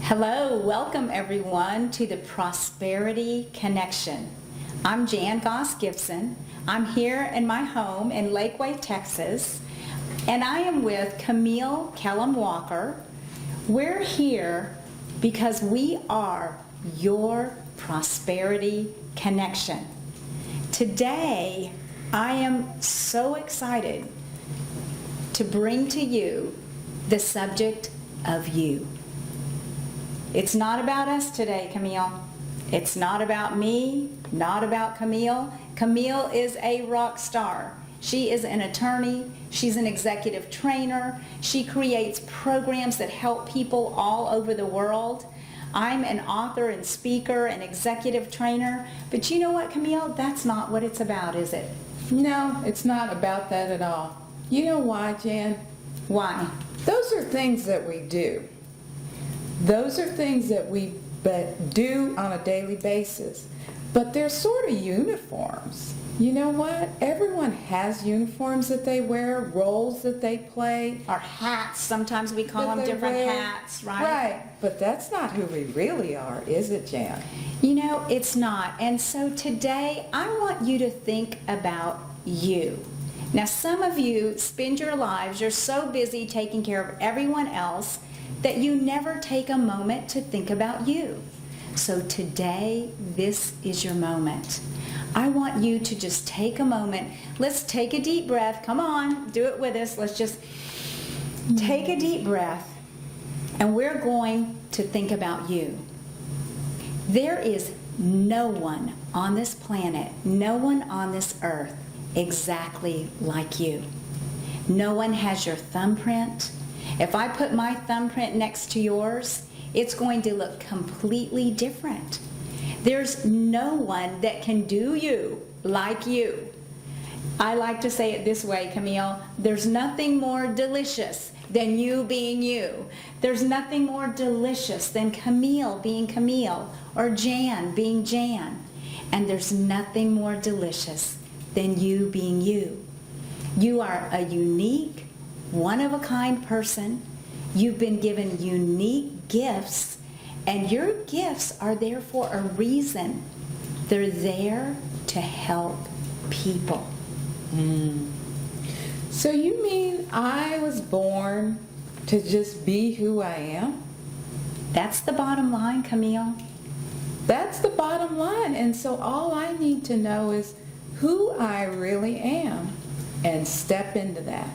Hello, welcome everyone to the Prosperity Connection. I'm Jan Goss-Gibson. I'm here in my home in Lakeway, Texas, and I am with Camille Walker. We're here because we are your Prosperity Connection. Today, I am so excited to bring to you the subject of you. It's not about us today, Camille. It's not about me, not about Camille. Camille is a rock star. She is an attorney. She's an executive trainer. She creates programs that help people all over the world. I'm an author and speaker and executive trainer. But you know what, Camille? That's not what it's about, is it? No, it's not about that at all. You know why, Jan? Why? Those are things that we do. Those are things that we do on a daily basis. But they're sort of uniforms. You know what? Everyone has uniforms that they wear, roles that they play. Our hats, sometimes we call them different hats, right? Right, but that's not who we really are, is it, Jan? You know, it's not. And so today, I want you to think about you. Now, some of you spend your lives, you're so busy taking care of everyone else that you never take a moment to think about you. So today, this is your moment. I want you to just take a moment. Let's take a deep breath. Come on, do it with us. Let's just take a deep breath, and we're going to think about you. There is no one on this planet, no one on this earth exactly like you. No one has your thumbprint. If I put my thumbprint next to yours, it's going to look completely different. There's no one that can do you like you. I like to say it this way, Camille. There's nothing more delicious than you being you. There's nothing more delicious than Camille being Camille or Jan being Jan. And there's nothing more delicious than you being you. You are a unique, one-of-a-kind person. You've been given unique gifts, and your gifts are there for a reason. They're there to help people. So you mean I was born to just be who I am? That's the bottom line, Camille. That's the bottom line. And so all I need to know is who I really am and step into that.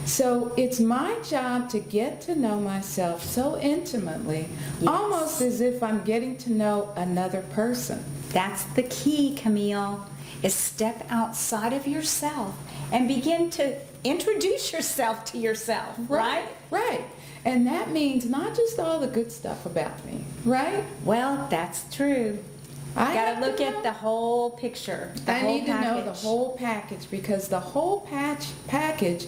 So it's my job to get to know myself so intimately, Yes. almost as if I'm getting to know another person. That's the key, Camille, is step outside of yourself and begin to introduce yourself to yourself, right? Right. And that means not just all the good stuff about me, right? Well, that's true. I Got have to look know. at the whole picture, the I whole need to know the package. whole package, because the whole package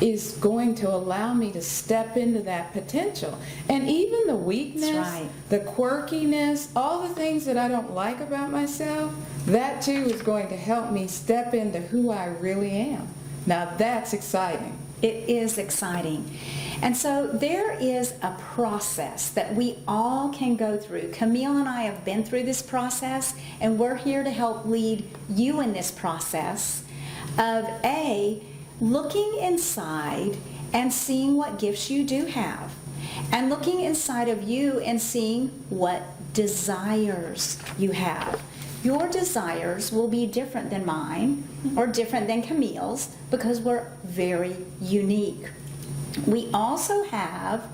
is going to allow me to step into that potential. And even the weakness, That's right. the quirkiness, all the things that I don't like about myself, that too is going to help me step into who I really am. Now that's exciting. It is exciting. And so there is a process that we all can go through. Camille and I have been through this process, and we're here to help lead you in this process of looking inside and seeing what gifts you do have, and looking inside of you and seeing what desires you have. Your desires will be different than mine or different than Camille's because we're very unique. We also have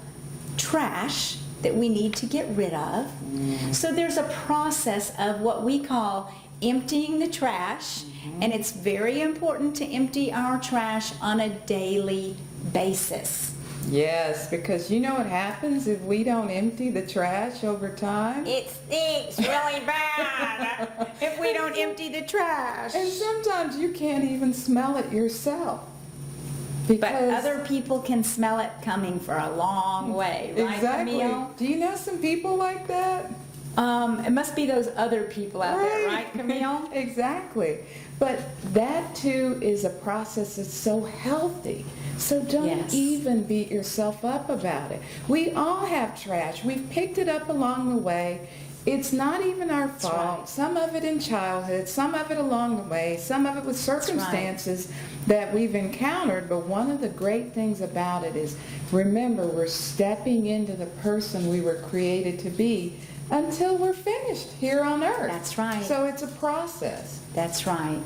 trash that we need to get rid of. So there's a process of what we call emptying the trash, and it's very important to empty our trash on a daily basis. Yes, because you know what happens if we don't empty the trash over time? It stinks really bad if we don't empty the trash. And sometimes you can't even smell it yourself. But other people can smell it coming for a long way, right, Exactly. Camille? Do you know some people like that? It must be those other people out there, right, Camille? Exactly. But that too is a process that's so healthy. So don't Yes. even beat yourself up about it. We all have trash. We've picked it up along the way. It's not even our fault. right. Some of it in childhood, some of it along the way, some of it with circumstances that we've encountered. But one of the great things about it is, remember, we're stepping into the person we were created to be until we're finished here on earth. That's right. So it's a process. That's right.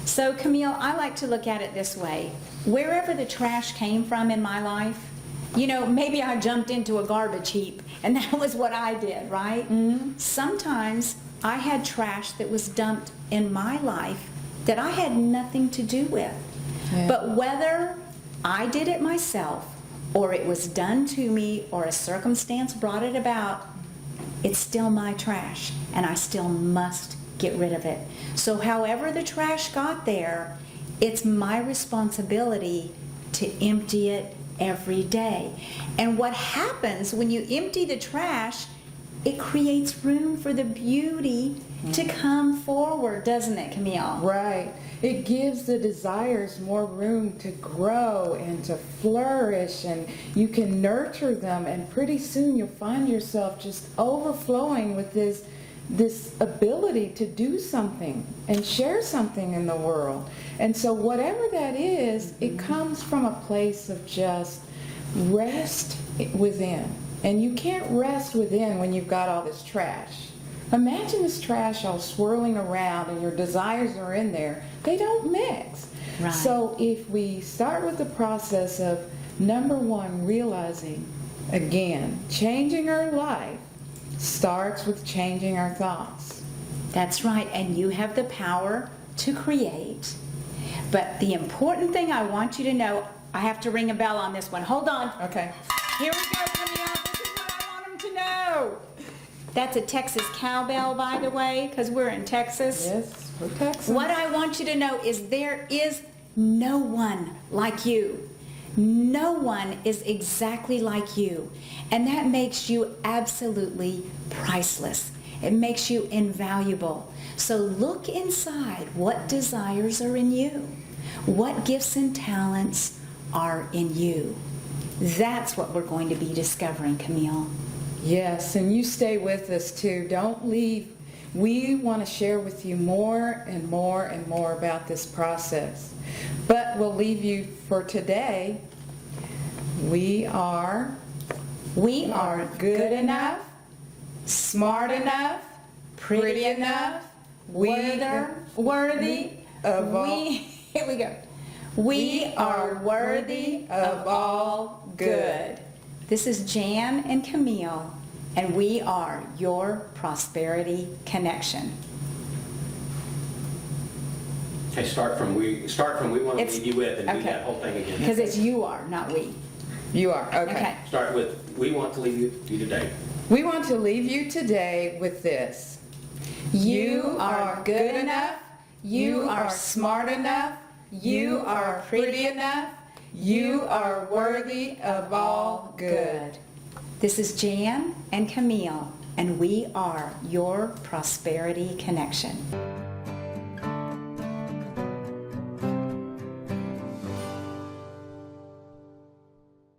So Camille, I like to look at it this way. Wherever the trash came from in my life, you know, maybe I jumped into a garbage heap and that was what I did, right? Mm-hmm. Sometimes I had trash that was dumped in my life that I had nothing to do with. Yeah. But whether I did it myself or it was done to me or a circumstance brought it about, it's still my trash and I still must get rid of it. So however the trash got there, it's my responsibility to empty it every day. And what happens when you empty the trash, it creates room for the beauty to come forward, doesn't it, Camille? Right. It gives the desires more room to grow and to flourish, and you can nurture them, and pretty soon you'll find yourself just overflowing with this ability to do something and share something in the world. And so whatever that is, it comes from a place of just rest within. And you can't rest within when you've got all this trash. Imagine this trash all swirling around and your desires are in there. They don't mix. Right. So if we start with the process of, number one, realizing, again, changing our life starts with changing our thoughts. That's right, and you have the power to create. But the important thing I want you to know, I have to ring a bell on this one. Hold on. Okay. Here we go, Camille. This is what I want them to know. That's a Texas cowbell, by the way, because we're in Texas. Yes, we're Texans. What I want you to know is there is no one like you. No one is exactly like you. And that makes you absolutely priceless. It makes you invaluable. So look inside. What desires are in you? What gifts and talents are in you? That's what we're going to be discovering, Camille. Yes, and you stay with us too. Don't leave. We want to share with you more and more and more about this process. But we'll leave you for today. We are good enough, smart enough, pretty enough, worthy of all. Here we go. We are worthy of all good. This is Jan and Camille, and we are your prosperity connection. Okay, start from we want to It's- leave you with and do okay. that whole thing again. Because it's you are, not we. You are, okay. Okay. Start with we want to leave you today. We want to leave you today with this. You are good enough, you are smart enough, you are pretty enough, you are worthy of all good. This is Jan and Camille, and we are your prosperity connection.